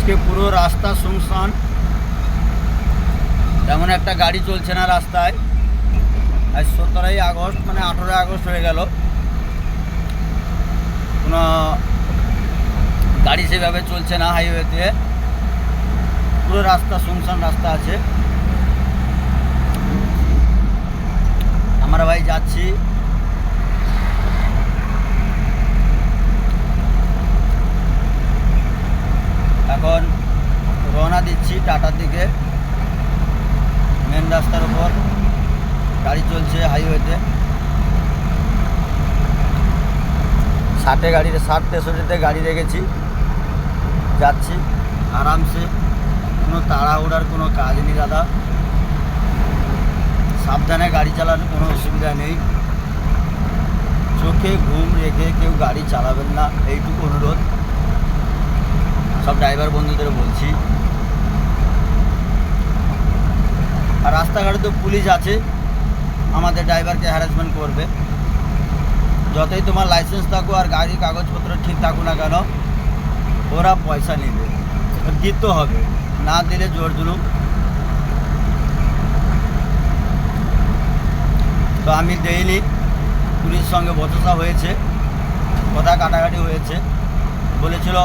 আজকে পুরো রাস্তা শুনশান, তেমন একটা গাড়ি চলছে না রাস্তায়। আজ 17ই আগস্ট, মানে 18ই আগস্ট হয়ে গেল, কোনো গাড়ি সেভাবে চলছে না হাইওয়েতে। পুরো রাস্তা শুনশান রাস্তা আছে। আমরা ভাই যাচ্ছি এখন, রওনা দিচ্ছি টাটার দিকে। মেন রাস্তার উপর গাড়ি চলছে হাইওয়েতে, 60-63-তে গাড়ি রেখেছি, যাচ্ছি আরামসে। কোনো তাড়াহুড়ার কোনো কাজ নেই দাদা, সাবধানে গাড়ি চালানোর কোনো অসুবিধা নেই। চোখে ঘুম রেখে কেউ গাড়ি চালাবেন না, এইটুকু অনুরোধ সব ড্রাইভার বন্ধুদের বলছি। আর রাস্তাঘাটে তো পুলিশ আছে, আমাদের ড্রাইভারকে হ্যারাসমেন্ট করবে। যতই তোমার লাইসেন্স থাকুক আর গাড়ির কাগজপত্র ঠিক থাকুক না কেন, ওরা পয়সা নেবে, দিতে হবে, না দিলে জোর জুলুম। তো আমি দেইনি, পুলিশের সঙ্গে বচসা হয়েছে, কথা কাটাকাটি হয়েছে, বলেছিল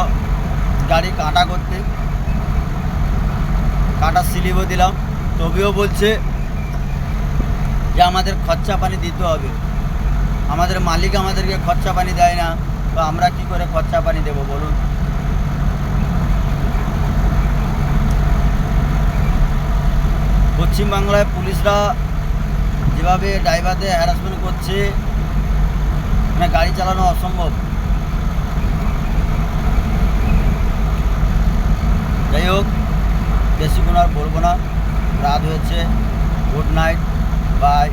গাড়ি কাটা করতে, কাটা স্লিপও দিলাম, তবেও বলছে যে আমাদের খরচা পানি দিতে হবে। আমাদের মালিক আমাদেরকে খরচা পানি দেয় না, তো আমরা কি করে খরচা পানি দেবো বলুন? পশ্চিমবাংলায় পুলিশরা যেভাবে ড্রাইভারদের হ্যারাসমেন্ট করছে, মানে গাড়ি চালানো অসম্ভব। যাই হোক, বেশিক্ষণ আর বলবো না, রাত হয়েছে। Good night, by.